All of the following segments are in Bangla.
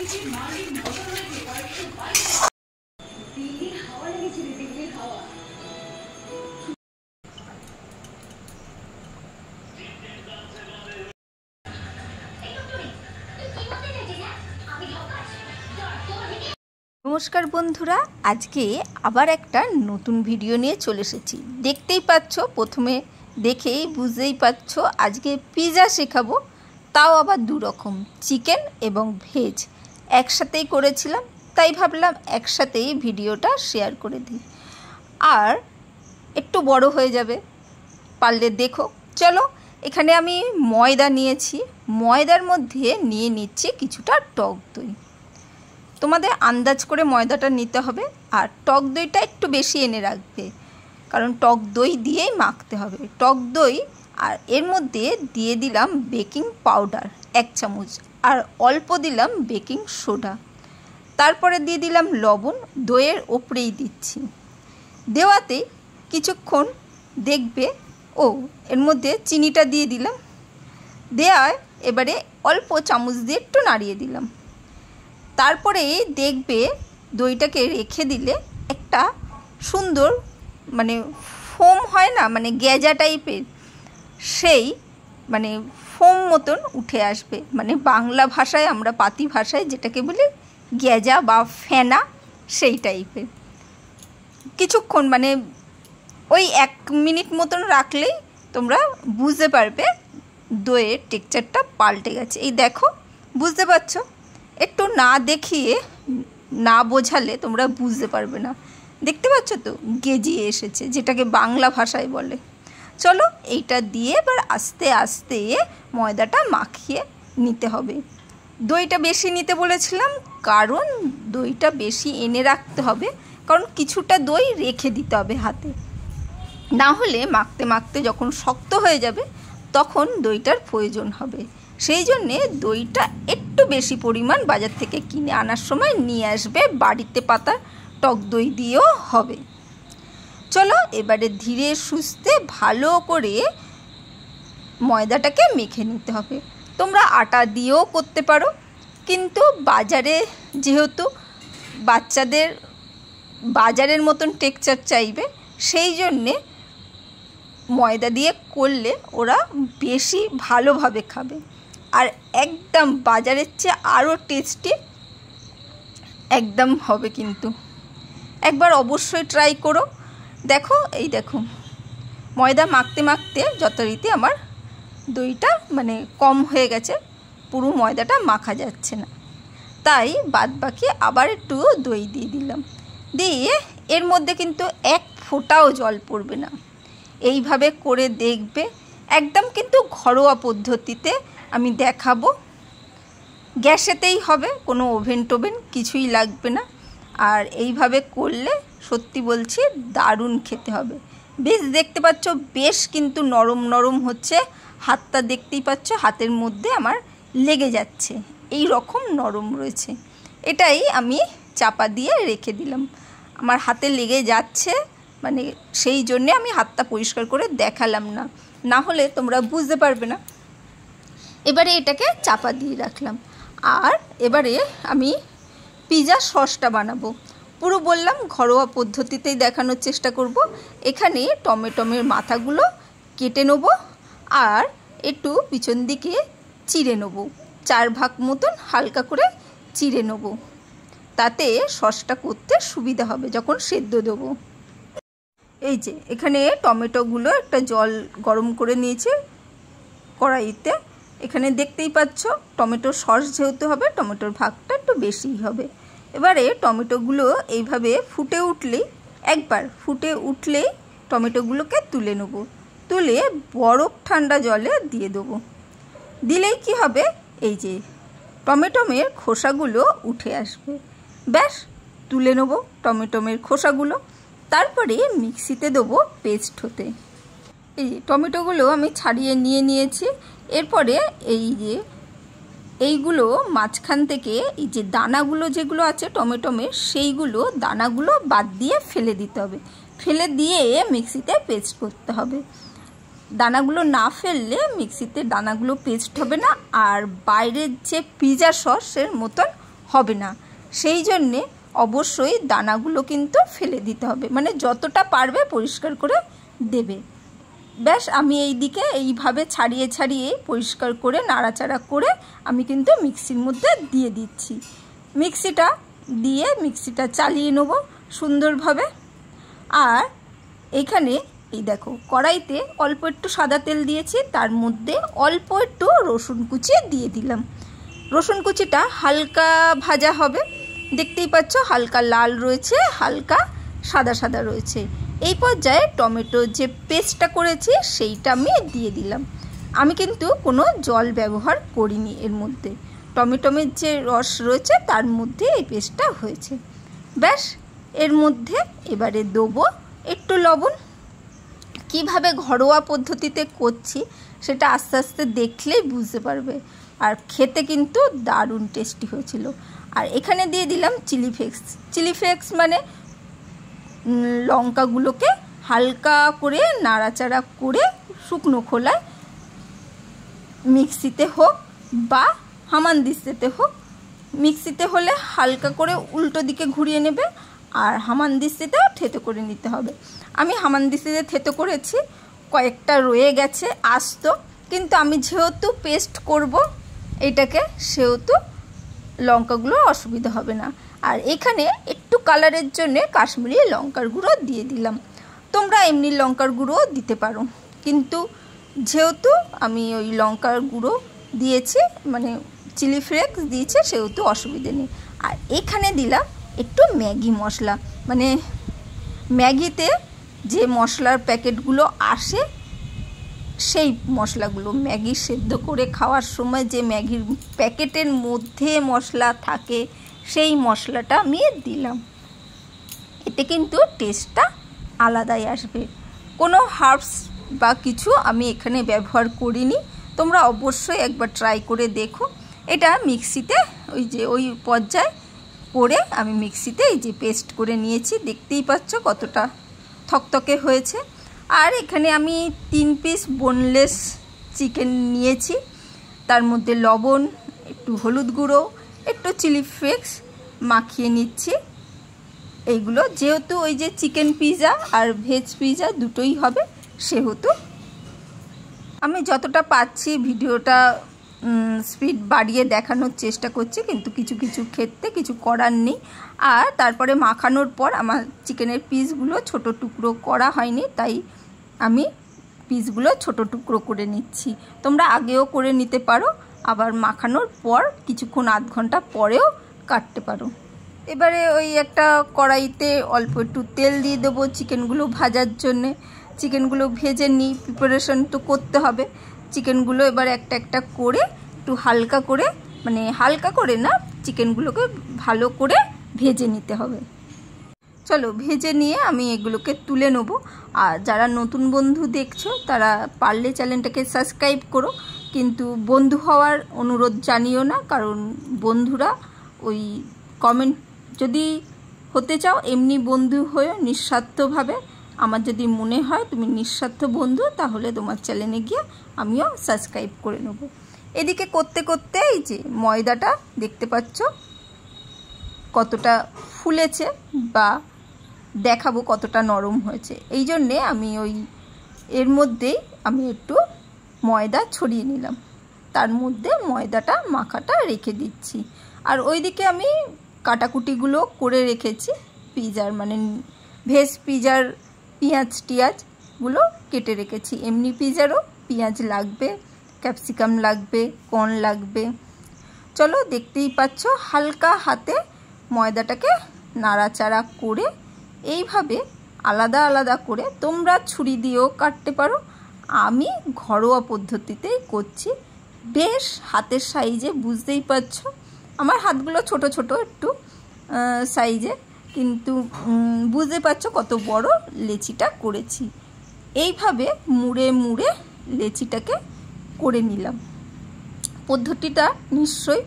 নমস্কার বন্ধুরা, আজকে আবার একটা নতুন ভিডিও নিয়ে চলে এসেছি। দেখতেই পাচ্ছ, প্রথমে দেখেই বুঝতেই পারছো আজকে পিৎজা শেখাবো, তাও আবার দু রকম, চিকেন এবং ভেজ একসাথেই করেছিলাম, তাই ভাবলাম একসাথেই ভিডিওটা শেয়ার করে দিই। আর একটু বড় হয়ে যাবে, পারলে দেখো। চলো, এখানে আমি ময়দা নিয়েছি, ময়দার মধ্যে নিয়ে নিচ্ছি কিছুটা টক দই। তোমাদের আন্দাজ করে ময়দাটা নিতে হবে, আর টক দইটা একটু বেশি এনে রাখবে, কারণ টক দই দিয়েই মাখতে হবে। টক দই আর এর মধ্যে দিয়ে দিলাম বেকিং পাউডার 1 চামচ, আর অল্প দিলাম বেকিং সোডা। তারপরে দিয়ে দিলাম লবণ, দইয়ের ওপরেই দিচ্ছি। দেওয়াতে কিছুক্ষণ দেখবে, এর মধ্যে চিনিটা দিয়ে দিলাম। দেওয়ায় এবারে অল্প চামচ দিয়ে একটু নাড়িয়ে দিলাম। তারপরে দেখবে দইটাকে রেখে দিলে একটা সুন্দর ফোম হয় না, গেজা টাইপের, সেই ফোম মতন উঠে আসবে। বাংলা ভাষায় আমরা পাতি ভাষায় যেটাকে বলি গেজা বা ফেনা, সেই টাইপের। কিছুক্ষণ ওই 1 মিনিট মতন রাখলেই তোমরা বুঝতে পারবে দইয়ের টেক্সচারটা পাল্টে গেছে। এই দেখো, বুঝতে পারছো? একটু না দেখিয়ে, না বোঝালে তোমরা বুঝতে পারবে না। দেখতে পাচ্ছ তো, গেজিয়ে এসেছে, যেটাকে বাংলা ভাষায় বলে। চলো, এইটা দিয়ে এবার আস্তে আস্তে ময়দাটা মাখিয়ে নিতে হবে। দইটা বেশি নিতে বলেছিলাম, কারণ দইটা বেশি এনে রাখতে হবে, কারণ কিছুটা দই রেখে দিতে হবে হাতে, না হলে মাখতে মাখতে যখন শক্ত হয়ে যাবে তখন দইটার প্রয়োজন হবে। সেই জন্যে দইটা একটু বেশি পরিমাণ বাজার থেকে কিনে আনার সময় নিয়ে আসবে, বাড়িতে পাতা টক দই দিয়েও হবে। চলো, এবারে ধীরে সুস্থে ভালো করে ময়দাটাকে মেখে নিতে হবে। তোমরা আটা দিয়েও করতে পারো, কিন্তু বাজারে যেহেতু বাচ্চাদের বাজারের মতন টেক্সচার চাইবে, সেই জন্যে ময়দা দিয়ে করলে ওরা বেশি ভালোভাবে খাবে, আর একদম বাজারের চেয়ে আরও টেস্টি একদম হবে। কিন্তু একবার অবশ্যই ট্রাই করো। দেখো, এই দেখো, ময়দা মাখতে মাখতে যথারীতি আমার দইটা কম হয়ে গেছে, পুরো ময়দাটা মাখা যাচ্ছে না, তাই বাদ বাকি আবার একটু দই দিয়ে দিলাম। দিয়ে এর মধ্যে কিন্তু 1 ফোঁটাও জল পড়বে না। এইভাবে করে দেখবে, একদম কিন্তু ঘরোয়া পদ্ধতিতে আমি দেখাবো। গ্যাসেতেই হবে, কোনো ওভেন টোভেন কিছুই লাগবে না। আর এইভাবে করলে সত্যি বলছি দারুণ খেতে হবে। বেশ, দেখতে পাচ্ছ বেশ কিন্তু নরম নরম হচ্ছে। হাতটা দেখতেই পাচ্ছ, হাতের মধ্যে আমার লেগে যাচ্ছে, এই রকম নরম রয়েছে। এটাই আমি চাপা দিয়ে রেখে দিলাম। আমার হাতে লেগে যাচ্ছে, সেই জন্যে আমি হাতটা পরিষ্কার করে দেখালাম না, না হলে তোমরা বুঝতে পারবে না। এবারে এটাকে চাপা দিয়ে রাখলাম। আর এবারে আমি পিৎজা সসটা বানাবো। পুরো বললাম ঘরোয়া পদ্ধতিতেই দেখানোর চেষ্টা করব। এখানে টমেটোমের মাথাগুলো কেটে নেব, আর একটু পিছন দিকে চিড়ে নেব, 4 ভাগ মতন হালকা করে চিড়ে নেব, তাতে সসটা করতে সুবিধা হবে যখন সেদ্ধ দেবো। এই যে এখানে টমেটোগুলো একটা জল গরম করে নিয়েছি কড়াইতে। এখানে দেখতেই পাচ্ছ টমেটোর সস যেহেতু হবে, টমেটোর ভাগটা একটু বেশিই হবে। এবারে টমেটোগুলো এইভাবে ফুটে উঠলেই, একবার ফুটে উঠলেই টমেটোগুলোকে তুলে নেব। তুলে বরফ ঠান্ডা জলে দিয়ে দেবো। দিলেই কি হবে, এই যে টমেটোমের খোসাগুলো উঠে আসবে। ব্যাস, তুলে নেব টমেটোমের খোসাগুলো। তারপরে মিক্সিতে দেবো পেস্ট হতে। এই যে টমেটোগুলো আমি ছাড়িয়ে নিয়েছি। এরপরে এইগুলো মাঝখান থেকে এই যে দানাগুলো যেগুলো আছে টমেটোমের, সেইগুলো দানাগুলো বাদ দিয়ে ফেলে দিতে হবে। ফেলে দিয়ে মিক্সিতে পেস্ট করতে হবে। দানাগুলো না ফেললে মিক্সিতে দানাগুলো পেস্ট হবে না, আর বাইরের যে পিৎজা সসের মতন হবে না। সেই জন্যে অবশ্যই দানাগুলো কিন্তু ফেলে দিতে হবে, মানে যতটা পারবে পরিষ্কার করে দেবে। ব্যাস আমি এই দিকে এইভাবে ছাড়িয়ে ছাড়িয়ে পরিষ্কার করে নাড়াচাড়া করে আমি কিন্তু মিক্সির মধ্যে দিয়ে দিচ্ছি। মিক্সিটা চালিয়ে নেব সুন্দরভাবে। আর এখানে এই দেখো কড়াইতে অল্প একটু সাদা তেল দিয়েছি, তার মধ্যে অল্প একটু রসুন কুচি দিয়ে দিলাম। রসুন কুচিটা হালকা ভাজা হবে, দেখতেই পাচ্ছ হালকা লাল রয়েছে, হালকা সাদা সাদা রয়েছে। এই পর্যায়ে টমেটো যে পেস্টটা করেছি সেইটা আমি দিয়ে দিলাম। আমি কিন্তু কোনো জল ব্যবহার করিনি এর মধ্যে, টমেটোমের যে রস রয়েছে তার মধ্যে এই পেস্টটা হয়েছে। ব্যাস এর মধ্যে এবারে দেবো একটু লবণ। কিভাবে ঘরোয়া পদ্ধতিতে করছি সেটা আস্তে আস্তে দেখলেই বুঝতে পারবে। আর খেতে কিন্তু দারুণ টেস্টি হয়েছিল। আর এখানে দিয়ে দিলাম চিলি ফ্লেক্স মানে লঙ্কাগুলোকে হালকা করে নাড়াচাড়া করে শুকনো খোলায় মিক্সিতে হোক বা হামানদিস্তাতে হোক, মিক্সিতে হলে হালকা করে উল্টো দিকে ঘুরিয়ে নেবে, আর হামানদিস্তাতেও থেতো করে নিতে হবে। আমি হামানদিস্তাতে থেতো করেছি, কয়েকটা রয়ে গেছে আস্ত, কিন্তু আমি যেহেতু পেস্ট করব এটাকে সেহেতু লঙ্কাগুলো অসুবিধা হবে না। আর এখানে একটু কালারের জন্যে কাশ্মীরি লঙ্কার গুঁড়ো দিয়ে দিলাম, তোমরা এমনি লঙ্কার গুঁড়ো দিতে পারো, কিন্তু যেহেতু আমি ওই লঙ্কার গুঁড়ো দিয়েছি মানে চিলি ফ্লেক্স দিয়েছি সেহেতু অসুবিধে নেই। আর এখানে দিলাম একটু ম্যাগি মশলা, মানে ম্যাগিতে যে মশলার প্যাকেটগুলো আসে সেই মশলাগুলো, ম্যাগি সেদ্ধ করে খাওয়ার সময় যে ম্যাগির প্যাকেটের মধ্যে মশলা থাকে সেই মশলাটা আমি দিলাম। এতে কিন্তু টেস্টটা আলাদাই আসবে। কোনো হার্বস বা কিছু আমি এখানে ব্যবহার করিনি, তোমরা অবশ্যই একবার ট্রাই করে দেখো। এটা মিক্সিতে ওই পর্যায়ে করে আমি মিক্সিতে এই যে পেস্ট করে নিয়েছি, দেখতেই পাচ্ছ কতটা থকথকে হয়েছে। আর এখানে আমি 3 পিস বোনলেস চিকেন নিয়েছি, তার মধ্যে লবণ, একটু হলুদ গুঁড়ো, একটু চিলি ফ্লেক্স মাখিয়ে নিচ্ছি। এইগুলো যেহেতু ওই যে চিকেন পিৎজা আর ভেজ পিৎজা দুটোই হবে সেহেতু আমি যতটা পাচ্ছি ভিডিওটা স্পিড বাড়িয়ে দেখানোর চেষ্টা করছি, কিন্তু কিছু কিছু ক্ষেত্রে কিছু করার নেই। আর তারপরে মাখানোর পর আমার চিকেনের পিসগুলো ছোট টুকরো করা হয়নি, তাই আমি পিসগুলো ছোট টুকরো করে নিচ্ছি। তোমরা আগেও করে নিতে পারো, আবার মাখানোর পর কিছুক্ষণ আধ ঘন্টা পরেও কাটতে পারো। এবারে ওই একটা কড়াইতে অল্প একটু তেল দিয়ে দেবো চিকেনগুলো ভাজার জন্যে। চিকেনগুলো ভেজে নিই, প্রিপারেশন তো করতে হবে। চিকেনগুলো এবার একটা একটা করে একটু হালকা করে, মানে হালকা করে না, চিকেনগুলোকে ভালো করে ভেজে নিতে হবে। চলো ভেজে নিয়ে আমি এগুলোকে তুলে নেব। আর যারা নতুন বন্ধু দেখছো তারা পারলে চ্যানেলটাকে সাবস্ক্রাইব করো, কিন্তু বন্ধু হওয়ার অনুরোধ জানিও না, কারণ বন্ধুরা ওই কমেন্ট যদি হতে চাও এমনি বন্ধু হয়ে নিঃস্বার্থভাবে, আমার যদি মনে হয় তুমি নিঃস্বার্থ বন্ধু তাহলে তোমার চ্যানেলে গিয়ে আমিও সাবস্ক্রাইব করে নেব। এদিকে করতে করতে এই যে ময়দাটা দেখতে পাচ্ছ কতটা ফুলেছে বা দেখাবো কতটা নরম হয়েছে, এই জন্যে আমি এর মধ্যেই আমি একটু ময়দা ছড়িয়ে নিলাম, তার মধ্যে ময়দাটা মাখাটা রেখে দিচ্ছি। আর ওইদিকে আমি কাটাকুটিগুলো করে রেখেছি পিৎজার, মানে ভেজ পিৎজার পেঁয়াজগুলো কেটে রেখেছি। এমনি পিৎজারও পেঁয়াজ লাগবে, ক্যাপসিকাম লাগবে, কর্ন লাগবে। চলো দেখতেই পাচ্ছ হালকা হাতে ময়দাটাকে নাড়াচাড়া করে এইভাবে আলাদা আলাদা করে, তোমরা ছুরি দিয়েও কাটতে পারো, আমি ঘরোয়া পদ্ধতিতেই করছি। বেশ হাতের সাইজে, বুঝতেই পারছো আমার হাতগুলো ছোট ছোট একটু সাইজে, কিন্তু বুঝতে পারছো কত বড় লেচিটা করেছি। এইভাবে মুড়ে মুড়ে লেচিটাকে করে নিলাম। পদ্ধতিটা নিশ্চয়ই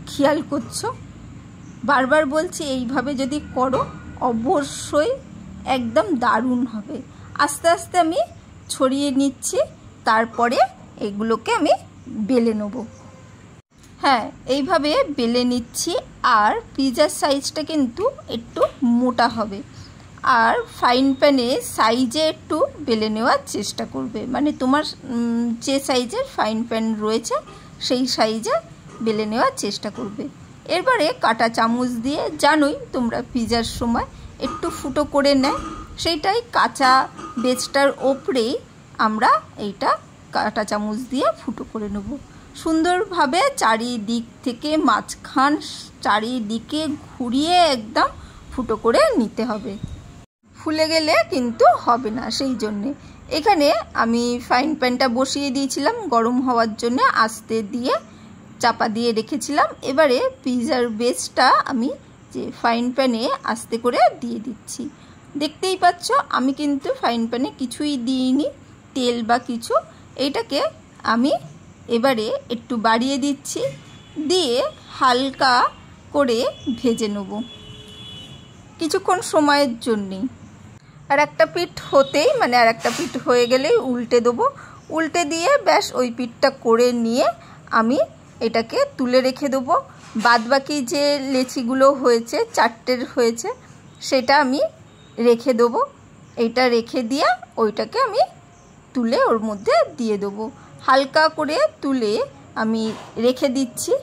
খেয়াল করছো, বারবার বলছি এইভাবে যদি করো অবশ্যই একদম দারুণ হবে। আস্তে আস্তে আমি ছড়িয়ে নিচ্ছি, তারপরে এগুলোকে আমি বেলে নেব। হ্যাঁ, এইভাবে বেলে নিচ্ছি আর পিজার সাইজটা কিন্তু একটু মোটা হবে। আর ফ্রাইং প্যানে সাইজে একটু বেলে নেওয়ার চেষ্টা করবে, মানে তোমার যে সাইজের ফ্রাইং প্যান রয়েছে সেই সাইজে বেলে নেওয়ার চেষ্টা করবে। এরপরে কাঁটা চামচ দিয়ে, জানোই তোমরা পিজার সময় একটু ফুটো করে নেয়, সেইটাই কাঁচা বেজটার ওপরেই আমরা এইটা কাঁটা চামচ দিয়ে ফুটো করে নেব। সুন্দরভাবে চারিদিক থেকে মাঝখান চারিদিকে ঘুরিয়ে একদম ফুটো করে নিতে হবে, ফুলে গেলে কিন্তু হবে না। সেই জন্যে এখানে আমি ফ্রাইং প্যানটা বসিয়ে দিয়েছিলাম গরম হওয়ার জন্য, আস্তে দিয়ে চাপা দিয়ে রেখেছিলাম। এবারে পিজার বেসটা আমি যে ফ্রাইং প্যানে আস্তে করে দিয়ে দিচ্ছি। দেখতেই পাচ্ছ আমি কিন্তু ফ্রাইং প্যানে কিছুই দিইনি, তেল বা কিছু। এইটাকে আমি এবারে একটু বাড়িয়ে দিচ্ছি, দিয়ে হালকা করে ভেজে নেব কিছুক্ষণ সময়ের জন্যেই। আর একটা পিঠ হতেই, মানে আর একটা পিঠ হয়ে গেলেই উল্টে দেবো। উল্টে দিয়ে ব্যাস ওই পিঠটা করে নিয়ে আমি এটাকে তুলে রেখে দেবো। বাদবাকি যে লেচিগুলো হয়েছে, 4টের হয়েছে, সেটা আমি রেখে দেবো। এইটা রেখে দিয়ে ওইটাকে আমি তুলে ওর মধ্যে দিয়ে দেবো। হালকা করে তুলে আমি রেখে দিচ্ছি।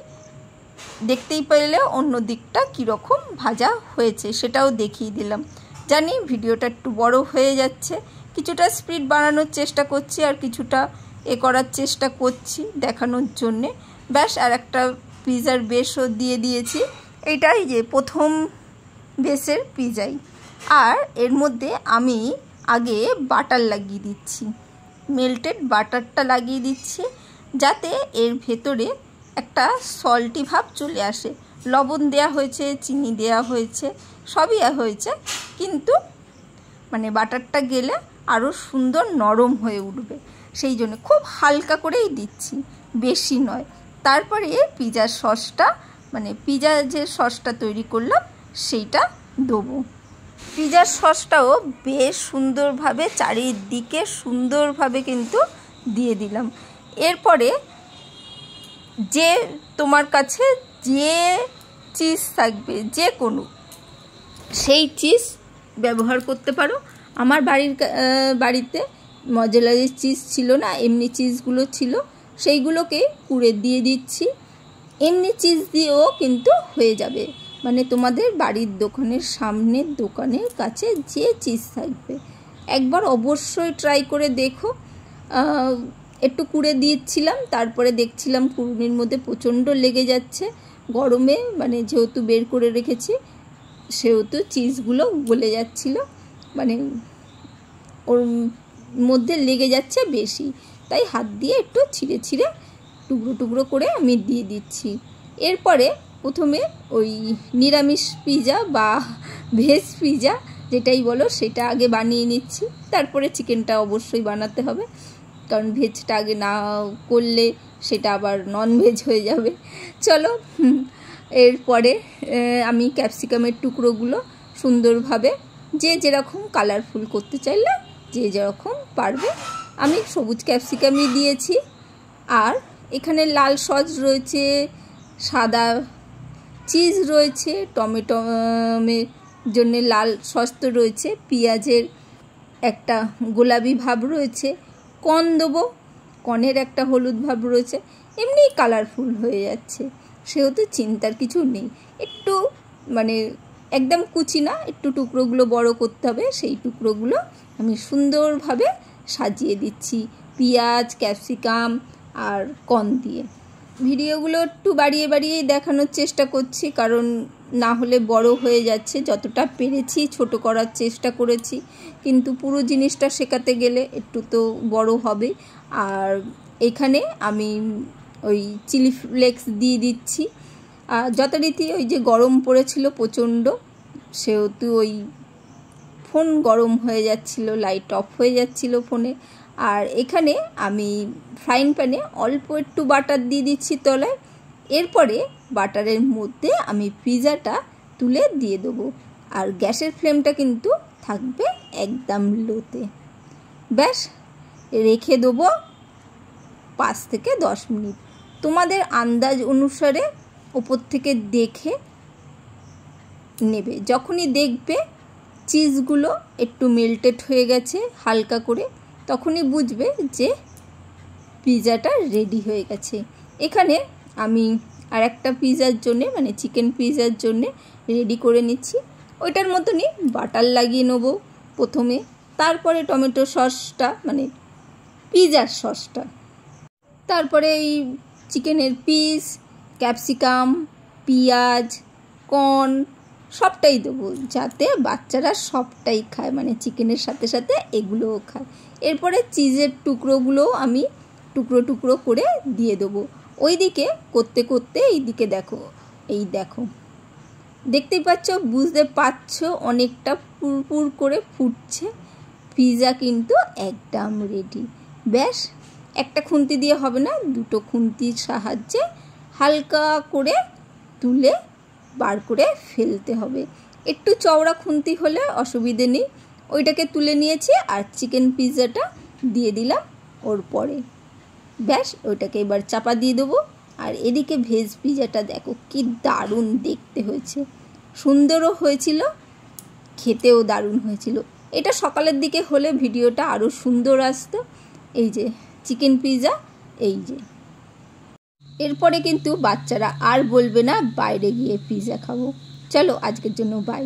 দেখতেই পেলে অন্য দিকটা কীরকম ভাজা হয়েছে সেটাও দেখিয়ে দিলাম। জানি ভিডিওটা একটু বড় হয়ে যাচ্ছে, কিছুটা স্পিড বাড়ানোর চেষ্টা করছি আর কিছুটা করার চেষ্টা করছি দেখানোর জন্যে। ব্যাস আর একটা পিজার বেসও দিয়ে দিয়েছি। এইটাই যে প্রথম বেসের পিজাই। আর এর মধ্যে আমি আগে বাটার লাগিয়ে দিচ্ছি, মেল্টেড বাটারটা লাগিয়ে দিচ্ছি, যাতে এর ভেতরে একটা সল্টি ভাব চলে আসে। লবণ দেয়া হয়েছে, চিনি দেয়া হয়েছে, সবই হয়েছে, কিন্তু মানে বাটারটা গেলে আরও সুন্দর নরম হয়ে উঠবে। সেই জন্য খুব হালকা করেই দিচ্ছি, বেশি নয়। তারপরে পিজার সসটা, মানে পিজা যে সসটা তৈরি করলাম সেইটা দেবো। পিজার সসটাও বেশ সুন্দরভাবে চারিদিকে সুন্দরভাবে কিন্তু দিয়ে দিলাম। এরপরে যে তোমার কাছে যে চিজ থাকবে, যে কোনো সেই চিজ ব্যবহার করতে পারো। আমার বাড়িতে মজেলারি চিজ ছিল না, এমনি চিজগুলো ছিল, সেইগুলোকে কুড়ে দিয়ে দিচ্ছি। এমনি চিজ দিয়েও কিন্তু হয়ে যাবে, মানে তোমাদের বাড়ির দোকানের সামনের দোকানের কাছে যে চিজ থাকবে একবার অবশ্যই ট্রাই করে দেখো। একটু কুড়ে দিয়েছিলাম, তারপরে দেখছিলাম কুড়ুনির মধ্যে প্রচণ্ড লেগে যাচ্ছে গরমে, মানে যেহেতু বের করে রেখেছি সেহেতু চিজগুলো গলে যাচ্ছিল, মানে ওর মধ্যে লেগে যাচ্ছে বেশি, তাই হাত দিয়ে একটু ছিঁড়ে ছিঁড়ে টুকরো টুকরো করে আমি দিয়ে দিচ্ছি। এরপরে প্রথমে ওই নিরামিষ পিজা বা ভেজ পিজা যেটাই বলো সেটা আগে বানিয়ে নিচ্ছি, তারপরে চিকেনটা অবশ্যই বানাতে হবে, কারণ ভেজটা আগে না করলে সেটা আবার ননভেজ হয়ে যাবে। চলো, এরপরে আমি ক্যাপসিকামের টুকরোগুলো সুন্দরভাবে যে যেরকম কালারফুল করতে চাইলে যে যেরকম পারবে, আমি সবুজ ক্যাপসিকামই দিয়েছি। আর এখানে লাল সস রয়েছে, সাদা চিজ রয়েছে, টমেটোমের জন্য লাল সস তো রয়েছে, পেঁয়াজের একটা গোলাপি ভাব রয়েছে, কর্ন দেবো, কর্নের একটা হলুদ ভাব রয়েছে, এমনি কালারফুল হয়ে যাচ্ছে, সেহেতু চিন্তার কিছু নেই। একটু মানে একদম কুচি না, একটু টুকরোগুলো বড় করতে হবে, সেই টুকরোগুলো আমি সুন্দরভাবে সাজিয়ে দিচ্ছি পেঁয়াজ, ক্যাপসিকাম আর কর্ন দিয়ে। ভিডিওগুলো একটু বাড়িয়ে বাড়িয়েই দেখানোর চেষ্টা করছি, কারণ না হলে বড় হয়ে যাচ্ছে। যতটা পেরেছি ছোট করার চেষ্টা করেছি, কিন্তু পুরো জিনিসটা শেখাতে গেলে একটু তো বড় হবে। আর এখানে আমি ওই চিলি ফ্লেক্স দিয়ে দিচ্ছি। আর যথারীতি ওই যে গরম পড়েছিল প্রচণ্ড, সেহেতু ওই ফোন গরম হয়ে যাচ্ছিল, লাইট অফ হয়ে যাচ্ছিল ফোনে। আর এখানে আমি ফ্রাইং প্যানে অল্প একটু বাটার দিয়ে দিচ্ছি তলায়। এরপরে বাটারের মধ্যে আমি পিজাটা তুলে দিয়ে দেবো, আর গ্যাসের ফ্লেমটা কিন্তু থাকবে একদম লোতে। ব্যাস রেখে দেবো 5 থেকে 10 মিনিট। তোমাদের আন্দাজ অনুসারে ওপর থেকে দেখে নেবে। যখনই দেখবে চিজগুলো একটু মেল্টেড হয়ে গেছে হালকা করে, তখনই বুঝবে যে পিৎজাটা রেডি হয়ে গেছে। এখানে আমি আর একটা পিৎজার জন্যে মানে চিকেন পিৎজার জন্যে রেডি করে নিচ্ছি। ওইটার মতনই বাটার লাগিয়ে নেব প্রথমে, তারপরে টমেটো সসটা মানে পিৎজার সসটা, তারপরে এই চিকেনের পিস, ক্যাপসিকাম, পেঁয়াজ, কর্ন সবটাই দেবো, যাতে বাচ্চারা সবটাই খায়, মানে চিকেনের সাথে সাথে এগুলোও খায়। এরপরে চিজের টুকরোগুলোও আমি টুকরো টুকরো করে দিয়ে দেবো। ওইদিকে করতে করতে এইদিকে দেখো, এই দেখো, দেখতেই পাচ্ছ, বুঝতে পারছো অনেকটা পুরপুর করে ফুটছে। পিৎজা কিন্তু একদম রেডি। ব্যাস, একটা খুন্তি দিয়ে হবে না, দুটো খুন্তির সাহায্যে হালকা করে তুলে বার করে ফেলতে হবে। একটু চওড়া খুন্তি হলে অসুবিধে নেই। ওইটাকে তুলে নিয়েছি আর চিকেন পিৎজাটা দিয়ে দিলাম ওর পরে। ব্যাস, ওইটাকে এবার চাপা দিয়ে দেবো। আর এদিকে ভেজ পিৎজাটা দেখো কি দারুণ দেখতে হয়েছে, সুন্দরও হয়েছিল, খেতেও দারুণ হয়েছিল। এটা সকালের দিকে হলে ভিডিওটা আরও সুন্দর আসতো। এই যে চিকেন পিৎজা, এই যে। এরপরে কিন্তু বাচ্চারা আর বলবে না বাইরে গিয়ে পিৎজা খাবো। চলো আজকের জন্য বাই।